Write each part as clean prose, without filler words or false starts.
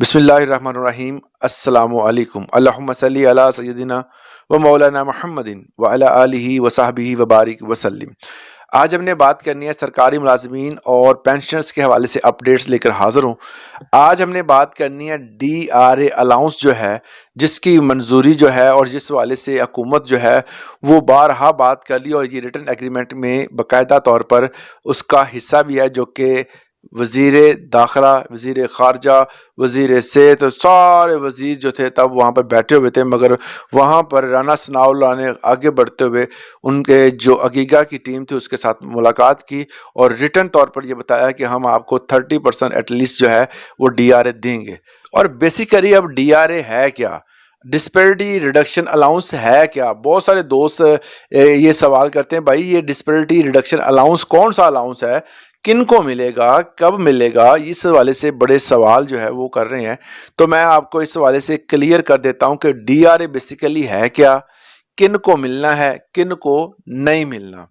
बिस्मिल्लाहिर्रहमानिर्रहीम। अस्सलामु अलैकुम। अल्लाहुम्मा सल्ली अला सय्यदिना व मौलाना मुहम्मदिन व अला आलिहि व सहबिहि व बारिक वसल्लिम। आज हमने बात करनी है सरकारी मुलाजमीन और पेंशनर्स के हवाले से अपडेट्स लेकर हाजिर हूँ। आज हमने बात करनी है DRA अलाउंस जो है, जिसकी मंजूरी जो है और जिस हवाले से हुकूमत जो है वो बारहा बात कर ली, और ये रिटन एग्रीमेंट में बाकायदा तौर पर उसका हिस्सा भी है, जो कि वजीर दाखिला, वजीर खारजा, वजीर सेहत, सारे वजीर जो थे तब वहाँ पर बैठे हुए थे। मगर वहाँ पर राना सनाउल्लाह ने आगे बढ़ते हुए उनके जो अकीका की टीम थी उसके साथ मुलाकात की और रिटन तौर पर यह बताया कि हम आपको 30% एटलीस्ट जो है वो DRA देंगे। और बेसिकली अब DRA है क्या, डिस्पेरिटी रिडक्शन अलाउंस है क्या? बहुत सारे दोस्त ये सवाल करते हैं, भाई ये डिस्पेरिटी रिडक्शन अलाउंस कौन सा अलाउंस है, किन को मिलेगा, कब मिलेगा? इस हवाले से बड़े सवाल जो है वो कर रहे हैं। तो मैं आपको इस हवाले से क्लियर कर देता हूं कि DRA बेसिकली है क्या, किन को मिलना है, किन को नहीं मिलना।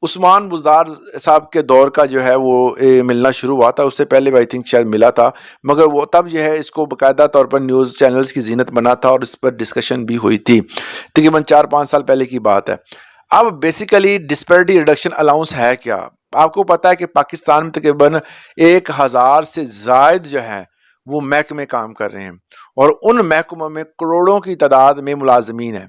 उस्मान बुज़दार साहब के दौर का जो है वो मिलना शुरू हुआ था, उससे पहले आई थिंक शायद मिला था, मगर वो तब जो है इसको बाकायदा तौर पर न्यूज़ चैनल्स की जीनत बना था और इस पर डिस्कशन भी हुई थी। तकरीबन 4-5 साल पहले की बात है। अब बेसिकली डिस्पेरिटी रिडक्शन अलाउंस है क्या? आपको पता है कि पाकिस्तान में तकरीबन 1000 से जायद जो है वो महकमे काम कर रहे हैं और उन महकमों में करोड़ों की तादाद में मुलाजमीन है।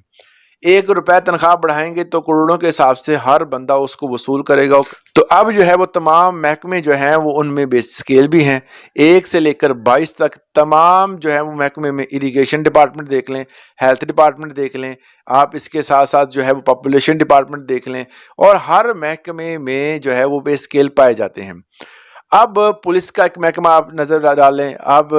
1 रुपया तनख्वाह बढ़ाएंगे तो करोड़ों के हिसाब से हर बंदा उसको वसूल करेगा। तो अब जो है वो तमाम महकमे जो हैं वो उनमें बेस स्केल भी हैं, 1 से लेकर 22 तक तमाम जो है वो महकमे में। इरिगेशन डिपार्टमेंट देख लें, हेल्थ डिपार्टमेंट देख लें, आप इसके साथ साथ जो है वो पॉपुलेशन डिपार्टमेंट देख लें, और हर महकमे में जो है वो बेस स्केल पाए जाते हैं। अब पुलिस का एक महकमा आप नज़र डालें, अब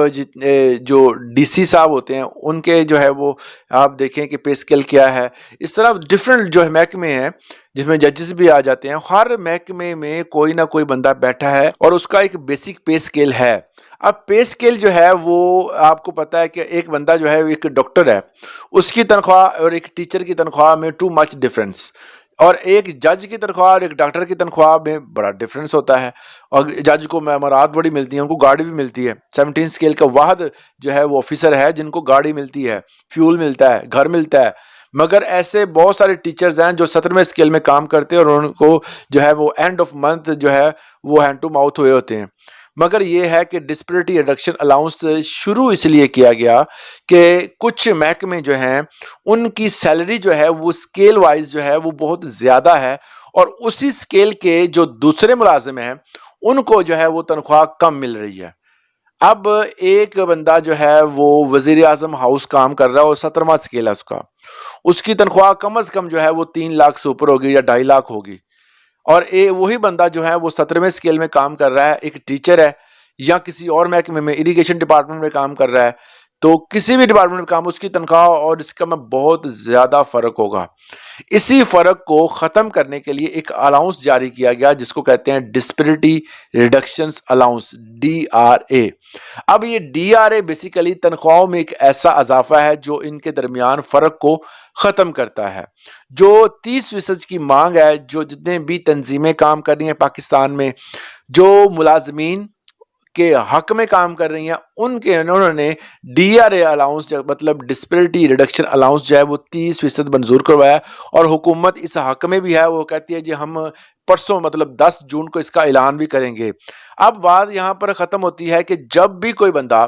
जो DC साहब होते हैं उनके जो है वो आप देखें कि पे स्केल क्या है। इस तरह डिफरेंट जो है महकमे हैं जिसमें जजेस भी आ जाते हैं, हर महकमे में कोई ना कोई बंदा बैठा है और उसका एक बेसिक पे स्केल है। अब पे स्केल जो है वो आपको पता है कि एक बंदा जो है एक डॉक्टर है, उसकी तनख्वाह और एक टीचर की तनख्वाह में टू मच डिफरेंस, और एक जज की तनख्वाह और एक डॉक्टर की तनख्वाह में बड़ा डिफरेंस होता है। और जज को मेमोरात बड़ी मिलती है, उनको गाड़ी भी मिलती है। 17 स्केल का वाहद जो है वो ऑफिसर है जिनको गाड़ी मिलती है, फ्यूल मिलता है, घर मिलता है। मगर ऐसे बहुत सारे टीचर्स हैं जो 17वें स्केल में काम करते हैं और उनको जो है वो एंड ऑफ मंथ जो है वो हैंड टू माउथ हुए होते हैं। मगर ये है कि डिस्पेरिटी रिडक्शन अलाउंस शुरू इसलिए किया गया कि कुछ महकमे जो हैं उनकी सैलरी जो है वो स्केल वाइज जो है वो बहुत ज़्यादा है, और उसी स्केल के जो दूसरे मुलाजिम हैं उनको जो है वो तनख्वाह कम मिल रही है। अब एक बंदा जो है वो वजीर आजम हाउस काम कर रहा है और 17वां स्केल है उसका, उसकी तनख्वाह कम अज कम जो है वो 3 लाख से ऊपर होगी या 2.5 लाख होगी। और वही बंदा जो है वो 17वें स्केल में काम कर रहा है, एक टीचर है या किसी और महकमे में, इरिगेशन डिपार्टमेंट में काम कर रहा है, तो किसी भी डिपार्टमेंट में काम, उसकी तनख्वाह और इसका में बहुत ज़्यादा फ़र्क होगा। इसी फ़र्क को ख़त्म करने के लिए एक अलाउंस जारी किया गया जिसको कहते हैं डिस्पेरिटी रिडक्शंस अलाउंस, DRA। अब ये DRA बेसिकली तनख्वाहों में एक ऐसा इजाफा है जो इनके दरमियान फ़र्क को ख़त्म करता है। जो 30% की मांग है, जो जितने भी तंजीमें काम कर रही हैं पाकिस्तान में, जो मुलाजमीन के हक में काम कर रही हैं, उनके उन्होंने DRA अलाउंस मतलब डिस्पेरिटी रिडक्शन अलाउंस जो है वो 30% मंजूर करवाया, और हुकूमत इस हक में भी है। वो कहती है जी हम परसों मतलब 10 जून को इसका ऐलान भी करेंगे। अब बात यहाँ पर ख़त्म होती है कि जब भी कोई बंदा,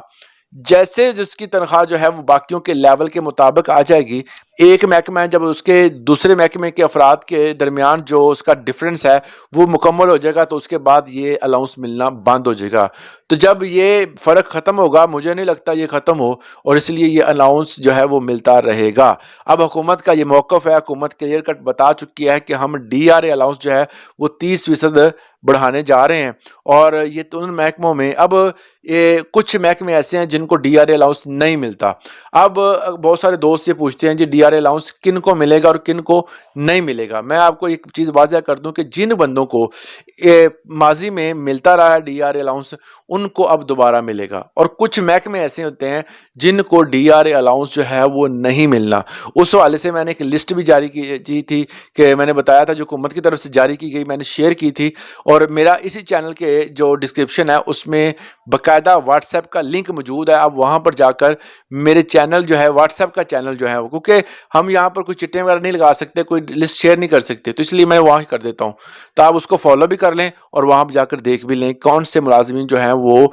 जैसे जिसकी तनख्वाह जो है वो बाकियों के लेवल के मुताबिक आ जाएगी, एक महकमा है जब उसके दूसरे महकमे के अफराद के दरमियान जो उसका डिफरेंस है वो मुकम्मल हो जाएगा तो उसके बाद ये अलाउंस मिलना बंद हो जाएगा। तो जब ये फ़र्क ख़त्म होगा, मुझे नहीं लगता ये ख़त्म हो, और इसलिए ये अलाउंस जो है वो मिलता रहेगा। अब हुकूमत का ये मौक़िफ़ है, हुकूमत क्लियर कट बता चुकी है कि हम DRA अलाउंस जो है वो 30% बढ़ाने जा रहे हैं। और ये तो उन महकमों में, अब ये कुछ महकमे ऐसे हैं जिनको DRA अलाउंस नहीं मिलता। अब बहुत सारे दोस्त ये पूछते हैं जी آر الاؤنس کن کو ملے گا اور کن کو نہیں ملے گا۔ میں آپ کو ایک چیز واضح کر دوں کہ جن بندوں کو ماضی میں ملتا رہا ڈی آر الاؤنس ان کو اب دوبارہ ملے گا، اور کچھ محکمے ایسے ہوتے ہیں جن کو ڈی آر الاؤنس جو ہے وہ نہیں ملنا۔ اس حوالے سے میں نے ایک لسٹ بھی جاری کی تھی کہ میں نے بتایا تھا جو حکومت کی طرف سے جاری کی گئی، میں نے شیئر کی تھی، اور میرا اسی چینل کے جو ڈسکرپشن ہے اس میں باقاعدہ واٹس ایپ کا لنک موجود ہے۔ آپ وہاں پر جا کر میرے چینل جو ہے واٹس ایپ کا چینل جو ہے وہ، کیونکہ ہم یہاں پر کوئی چٹیں وغیرہ نہیں لگا سکتے، کوئی لسٹ شیئر نہیں کر سکتے، تو اس لیے میں وہاں ہی کر دیتا ہوں، تو آپ اس کو فالو بھی کر لیں اور وہاں پہ جا کر دیکھ بھی لیں کون سے ملازمین جو ہیں وہ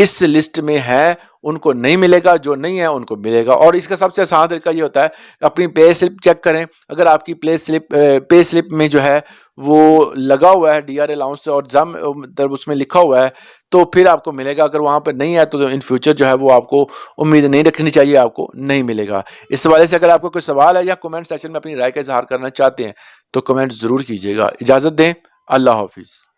اس لسٹ میں ہیں، ان کو نہیں ملے گا، جو نہیں ہے ان کو ملے گا۔ اور اس کا سب سے آسان طریقہ یہ ہوتا ہے کہ اپنی پے سلپ چیک کریں، اگر آپ کی پے سلپ میں جو ہے وہ لگا ہوا ہے ڈی آر الاؤنس اور ضم اس میں لکھا ہوا ہے تو پھر آپ کو ملے گا، اگر وہاں پہ نہیں ہے تو ان فیوچر جو ہے وہ آپ کو امید نہیں رکھنی چاہیے، آپ کو نہیں ملے گا۔ اس حوالے سے اگر آپ کو کوئی سوال ہے یا کمنٹ سیکشن میں اپنی رائے کا اظہار کرنا چاہتے ہیں تو کمنٹ ضرور کیجیے گا۔ اجازت دیں، اللہ حافظ۔